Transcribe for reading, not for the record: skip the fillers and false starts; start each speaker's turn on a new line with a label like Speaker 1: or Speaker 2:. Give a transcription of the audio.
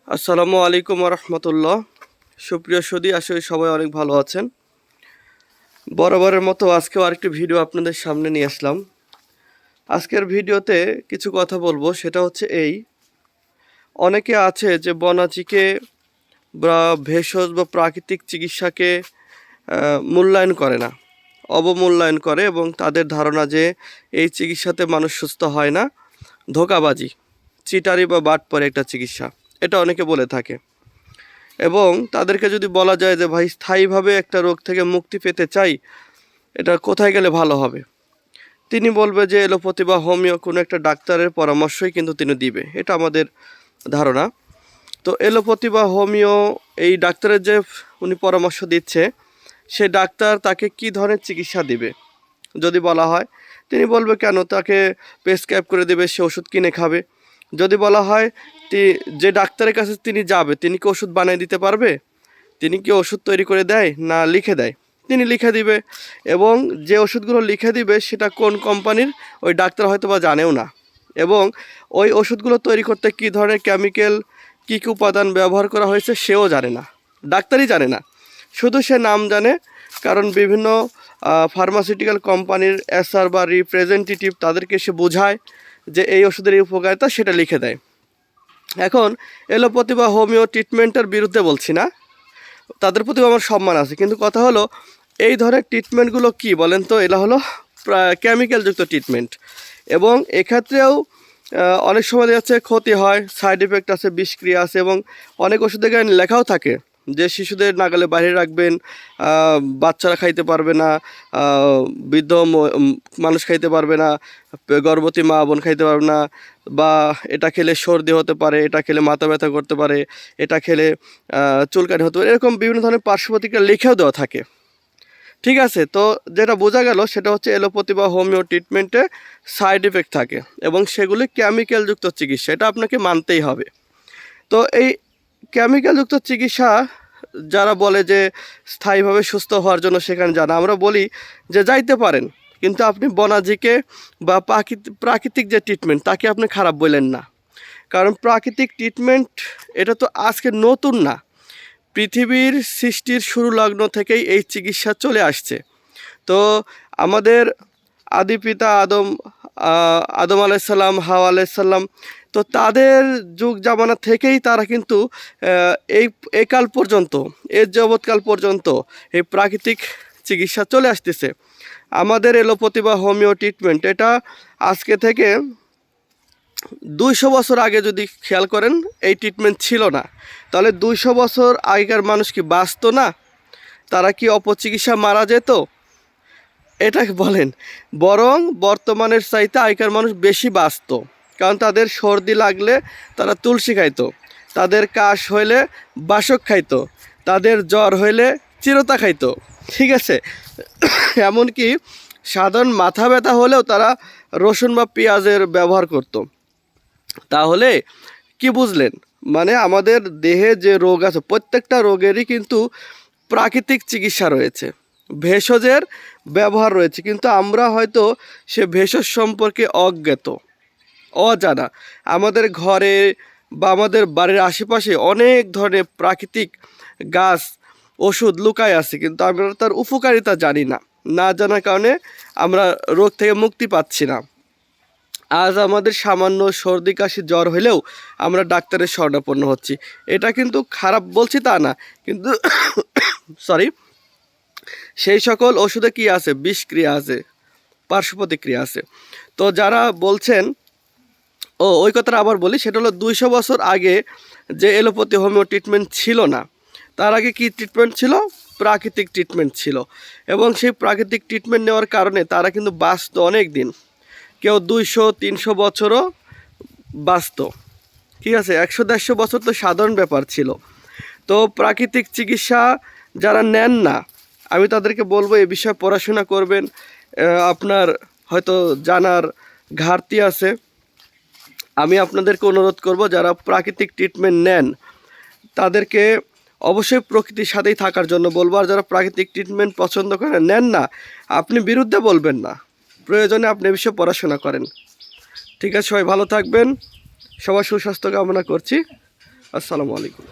Speaker 1: আসসালামু আলাইকুম রহমতুল্লাহ। সুপ্রিয় সুধী, আসলে সবাই অনেক ভালো আছেন। বরাবরের মতো আজকেও আরেকটি ভিডিও আপনাদের সামনে নিয়ে আসলাম। আজকের ভিডিওতে কিছু কথা বলবো, সেটা হচ্ছে অনেকে আছে যে বনাচিকে বা ভেষজ বা প্রাকৃতিক চিকিৎসাকে মূল্যায়ন করে না, অবমূল্যায়ন করে, এবং তাদের ধারণা যে এই চিকিৎসাতে মানুষ সুস্থ হয় না, ধোঁকাবাজি, চিটারি বা বাটপাড়ি একটা চিকিৎসা, এটা অনেকে বলে থাকে। এবং তাদেরকে যদি বলা যায় যে ভাই, স্থায়ীভাবে একটা রোগ থেকে মুক্তি পেতে চাই, এটা কোথায় গেলে ভালো হবে, তিনি বলবে যে এলোপ্যাথি বা হোমিও কোনো একটা ডাক্তারের পরামর্শই কিন্তু তিনি দিবে, এটা আমাদের ধারণা। তো এলোপ্যাথি বা হোমিও এই ডাক্তারের যে উনি পরামর্শ দিচ্ছে, সে ডাক্তার তাকে কি ধরনের চিকিৎসা দিবে যদি বলা হয়, তিনি বলবে কেন, তাকে প্রেসক্রাইব করে দেবে, সে ওষুধ কিনে খাবে। যদি বলা হয় যে ডাক্তারের কাছে তিনি যাবে, তিনি কি ওষুধ বানিয়ে দিতে পারবে? তিনি কি ওষুধ তৈরি করে দেয় না লিখে দেয়? তিনি লিখে দিবে, এবং যে ওষুধগুলো লিখে দিবে সেটা কোন কোম্পানির ওই ডাক্তার হয়তো বা জানেও না, এবং ওই ওষুধগুলো তৈরি করতে কী ধরনের কেমিক্যাল, কী কী উপাদান ব্যবহার করা হয়েছে সেও জানে না, ডাক্তারই জানে না। শুধু সে নাম জানে, কারণ বিভিন্ন ফার্মাসিউটিক্যাল কোম্পানির এসআর বা রিপ্রেজেন্টেটিভ তাদেরকে সে বোঝায় যে এই ওষুধের এই উপকারিতা, সেটা লিখে দেয়। এখন এলোপ্যাথি বা হোমিও ট্রিটমেন্টের বিরুদ্ধে বলছি না, তাদের প্রতিও আমার সম্মান আছে, কিন্তু কথা হলো এই ধরনের ট্রিটমেন্টগুলো কি বলেন তো, এগুলো হলো কেমিক্যালযুক্ত ট্রিটমেন্ট, এবং এক্ষেত্রেও অনেক সময় দেখা যাচ্ছে ক্ষতি হয়, সাইড এফেক্ট আছে, বিষক্রিয়া আছে, এবং অনেক ওষুধে গায়ে লেখাও থাকে যে শিশুদের নাগালে বাইরে রাখবেন, বাচ্চারা খাইতে পারবে না, বৃদ্ধ মানুষ খাইতে পারবে না, গর্ভবতী মা বোন খাইতে পারবে না, বা এটা খেলে সর্দি হতে পারে, এটা খেলে মাথা ব্যথা করতে পারে, এটা খেলে চুলকানি হতে পারে, এরকম বিভিন্ন ধরনের পার্শ্ব প্রতিক্রিয়া লিখেও দেওয়া থাকে। ঠিক আছে, তো যেটা বোঝা গেল সেটা হচ্ছে এলোপ্যাথি বা হোমিও ট্রিটমেন্টে সাইড এফেক্ট থাকে, এবং সেগুলি কেমিক্যালযুক্ত চিকিৎসা, এটা আপনাকে মানতেই হবে। তো এই কেমিক্যালযুক্ত চিকিৎসা যারা বলে যে স্থায়ীভাবে সুস্থ হওয়ার জন্য সেখানে যান, আমরা বলি যে যাইতে পারেন, কিন্তু আপনি বনাজিকে বা প্রাকৃতিক যে ট্রিটমেন্ট তাকে আপনি খারাপ বললেন না, কারণ প্রাকৃতিক ট্রিটমেন্ট এটা তো আজকে নতুন না, পৃথিবীর সৃষ্টির শুরু লগ্ন থেকেই এই চিকিৎসা চলে আসছে। তো আমাদের আদি পিতা আদম আলাইসাল্লাম, হাওয়া আলাইসাল্লাম, তো তাদের যুগ জামানা থেকেই তারা কিন্তু এই কাল পর্যন্ত, এর জগৎকাল পর্যন্ত এই প্রাকৃতিক চিকিৎসা চলে আসতেছে। আমাদের এলোপ্যাথি বা হোমিও ট্রিটমেন্ট এটা আজকে থেকে 200 বছর আগে যদি খেয়াল করেন, এই ট্রিটমেন্ট ছিল না, তাহলে 200 বছর আগেকার মানুষ কি বাঁচতো না? তারা কি অপচিকিৎসা মারা যেত? এটা বলেন। বরং বর্তমানের চাইতে আগেকার মানুষ বেশি বাঁচতো, কারণ তাদের সর্দি লাগলে তারা তুলসী খাইতো, তাদের কাশ হইলে বাসক খাইতো, তাদের জ্বর হইলে চিরতা খাইতো। ঠিক আছে, এমনকি সাধারণ মাথা ব্যথা হলেও তারা রসুন বা পেঁয়াজের ব্যবহার করতো। তাহলে কি বুঝলেন, মানে আমাদের দেহে যে রোগ আছে প্রত্যেকটা রোগেরই কিন্তু প্রাকৃতিক চিকিৎসা রয়েছে, ভেষজের ব্যবহার রয়েছে, কিন্তু আমরা হয়তো সে ভেষজ সম্পর্কে অজ্ঞাত, অজানা। আমাদের ঘরে বা আমাদের বাড়ির আশেপাশে অনেক ধরনের প্রাকৃতিক গাছ, ওষুধ লুকায় আছে, কিন্তু আমরা তার উপকারিতা জানি না, না জানার কারণে আমরা রোগ থেকে মুক্তি পাচ্ছি না। আজ আমাদের সামান্য সর্দি কাশি জ্বর হলেও আমরা ডাক্তারের শরণাপন্ন হচ্ছি, এটা কিন্তু খারাপ বলছি তা না, কিন্তু সরি, সেই সকল ওষুধে কি আছে, বিষক্রিয়া আছে, পার্শ্ব প্রতিক্রিয়া আছে। তো যারা বলছেন, ওই কথাটা আবার বলি, সেটা হলো 200 বছর আগে যে এলোপ্যাথি হোমিও ট্রিটমেন্ট ছিল না, তার আগে কি ট্রিটমেন্ট ছিল? প্রাকৃতিক ট্রিটমেন্ট ছিল, এবং সেই প্রাকৃতিক ট্রিটমেন্ট নেওয়ার কারণে তারা কিন্তু বাঁচত অনেক দিন, কেউ 200-300 বছরও বাঁচত। ঠিক আছে, 100-150 বছর তো সাধারণ ব্যাপার ছিল। তো প্রাকৃতিক চিকিৎসা যারা নেন না, আমি তাদেরকে বলবো এ বিষয়ে পড়াশোনা করবেন। আপনার হয়তো জানার ঘাটতি আছে, আমি আপনাদেরকে অনুরোধ করব যারা প্রাকৃতিক ট্রিটমেন্ট নেন তাদেরকে অবশ্যই প্রকৃতির সাথেই থাকার জন্য বলবো, আর যারা প্রাকৃতিক ট্রিটমেন্ট পছন্দ করেন, নেন না, আপনি বিরুদ্ধে বলবেন না, প্রয়োজনে আপনি এ বিষয়ে পড়াশোনা করেন। ঠিক আছে, সবাই ভালো থাকবেন, সবার সুস্বাস্থ্য কামনা করছি। আসসালামু আলাইকুম।